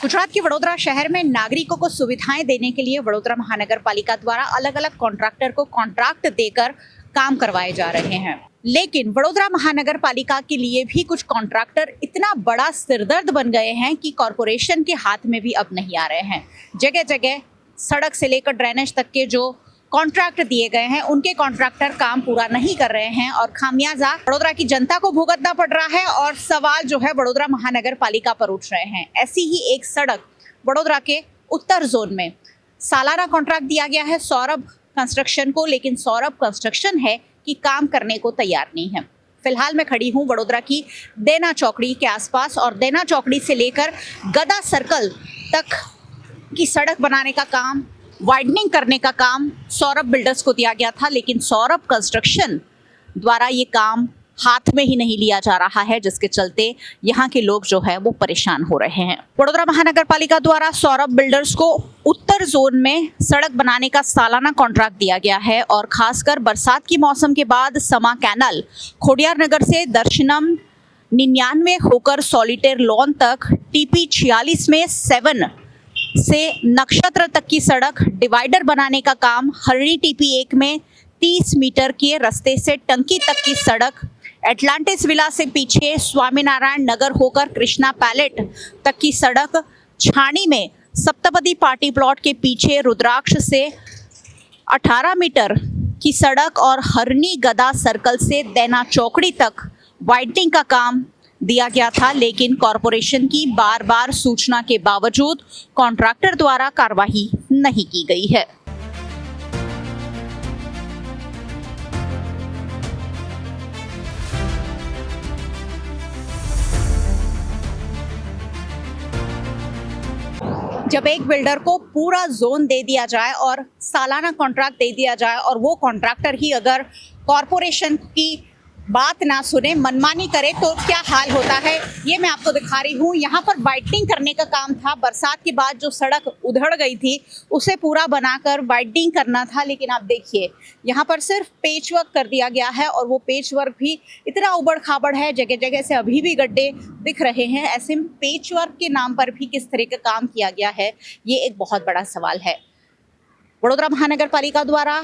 गुजरात के वडोदरा शहर में नागरिकों को सुविधाएं देने के लिए वडोदरा महानगर पालिका द्वारा अलग अलग कॉन्ट्रैक्टर को कॉन्ट्रैक्ट देकर काम करवाए जा रहे हैं। लेकिन वडोदरा महानगर पालिका के लिए भी कुछ कॉन्ट्रैक्टर इतना बड़ा सिरदर्द बन गए हैं कि कॉरपोरेशन के हाथ में भी अब नहीं आ रहे हैं। जगह जगह सड़क से लेकर ड्रेनेज तक के जो कॉन्ट्रैक्ट दिए गए हैं उनके कॉन्ट्रैक्टर काम पूरा नहीं कर रहे हैं और खामियाजा वडोदरा की जनता को भुगतना पड़ रहा है और सवाल जो है वडोदरा महानगर पालिका पर उठ रहे हैं। ऐसी ही एक सड़क वडोदरा के उत्तर जोन में सालाना कॉन्ट्रैक्ट दिया गया है सौरभ कंस्ट्रक्शन को, लेकिन सौरभ कंस्ट्रक्शन है कि काम करने को तैयार नहीं है। फिलहाल मैं खड़ी हूँ वडोदरा की देना चौकड़ी के आसपास और देना चौकड़ी से लेकर गदा सर्कल तक की सड़क बनाने का काम, वाइडनिंग करने का काम सौरभ बिल्डर्स को दिया गया था, लेकिन सौरभ कंस्ट्रक्शन द्वारा ये काम हाथ में ही नहीं लिया जा रहा है, जिसके चलते यहाँ के लोग जो है वो परेशान हो रहे हैं। वडोदरा महानगर पालिका द्वारा सौरभ बिल्डर्स को उत्तर जोन में सड़क बनाने का सालाना कॉन्ट्रैक्ट दिया गया है और खासकर बरसात की मौसम के बाद समा कैनाल खोडियार नगर से दर्शनम 99 होकर सॉलिटेयर लॉन तक टीपी 46 में 7 से नक्षत्र तक की सड़क, डिवाइडर बनाने का काम, हरणी टीपी 1 में 30 मीटर के रास्ते से टंकी तक की सड़क, एटलांटिस विला से पीछे स्वामीनारायण नगर होकर कृष्णा पैलेट तक की सड़क, छाणी में सप्तपदी पार्टी प्लॉट के पीछे रुद्राक्ष से 18 मीटर की सड़क और हरणी गदा सर्कल से देना चौकड़ी तक वाइडनिंग का काम दिया गया था, लेकिन कॉरपोरेशन की बार बार सूचना के बावजूद कॉन्ट्रैक्टर द्वारा कार्रवाई नहीं की गई है। जब एक बिल्डर को पूरा जोन दे दिया जाए और सालाना कॉन्ट्रैक्ट दे दिया जाए और वो कॉन्ट्रैक्टर ही अगर कॉरपोरेशन की बात ना सुने, मनमानी करे, तो क्या हाल होता है ये मैं आपको दिखा रही हूँ। यहाँ पर वाइडनिंग करने का काम था। बरसात के बाद जो सड़क उधड़ गई थी उसे पूरा बनाकर वाइडनिंग करना था, लेकिन आप देखिए यहाँ पर सिर्फ पेच वर्क कर दिया गया है और वो पेच वर्क भी इतना उबड़ खाबड़ है, जगह जगह से अभी भी गड्ढे दिख रहे हैं। ऐसे में पेच वर्क के नाम पर भी किस तरह का काम किया गया है, ये एक बहुत बड़ा सवाल है। वडोदरा महानगर पालिका द्वारा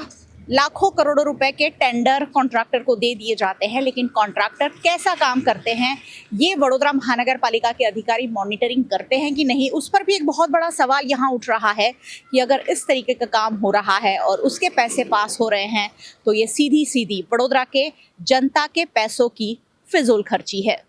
लाखों करोड़ों रुपए के टेंडर कॉन्ट्रैक्टर को दे दिए जाते हैं, लेकिन कॉन्ट्रैक्टर कैसा काम करते हैं ये वडोदरा महानगर पालिका के अधिकारी मॉनिटरिंग करते हैं कि नहीं, उस पर भी एक बहुत बड़ा सवाल यहाँ उठ रहा है कि अगर इस तरीके का काम हो रहा है और उसके पैसे पास हो रहे हैं तो ये सीधी सीधी वडोदरा के जनता के पैसों की फिजूल खर्ची है।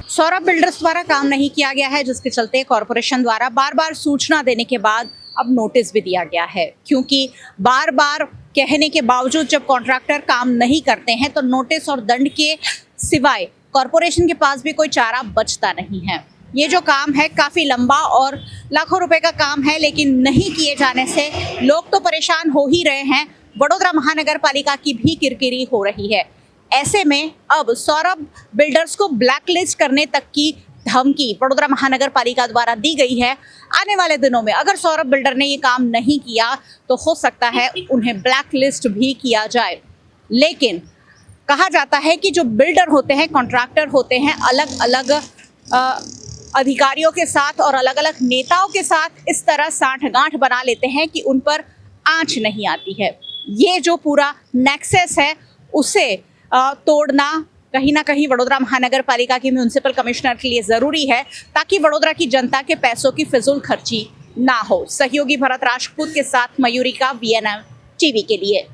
सौरभ बिल्डर्स द्वारा काम नहीं किया गया है, जिसके चलते कॉरपोरेशन द्वारा बार बार सूचना देने के बाद अब नोटिस भी दिया गया है, क्योंकि बार बार कहने के बावजूद जब कॉन्ट्रैक्टर काम नहीं करते हैं तो नोटिस और दंड के सिवाय कॉरपोरेशन के पास भी कोई चारा बचता नहीं है। ये जो काम है काफ़ी लंबा और लाखों रुपए का काम है, लेकिन नहीं किए जाने से लोग तो परेशान हो ही रहे हैं, वडोदरा महानगर पालिका की भी किरकिरी हो रही है। ऐसे में अब सौरभ बिल्डर्स को ब्लैकलिस्ट करने तक की धमकी वडोदरा महानगर पालिका द्वारा दी गई है। आने वाले दिनों में अगर सौरभ बिल्डर ने ये काम नहीं किया तो हो सकता है उन्हें ब्लैकलिस्ट भी किया जाए। लेकिन कहा जाता है कि जो बिल्डर होते हैं, कॉन्ट्रैक्टर होते हैं, अलग अलग अधिकारियों के साथ और अलग अलग नेताओं के साथ इस तरह साठगांठ बना लेते हैं कि उन पर आंच नहीं आती है। ये जो पूरा नेक्सस है उसे तोड़ना कहीं ना कहीं वडोदरा महानगर पालिका की म्युनिसिपल कमिश्नर के लिए ज़रूरी है, ताकि वडोदरा की जनता के पैसों की फिजूल खर्ची ना हो। सहयोगी भरत राजपूत के साथ मयूरिका, VNM टीवी के लिए।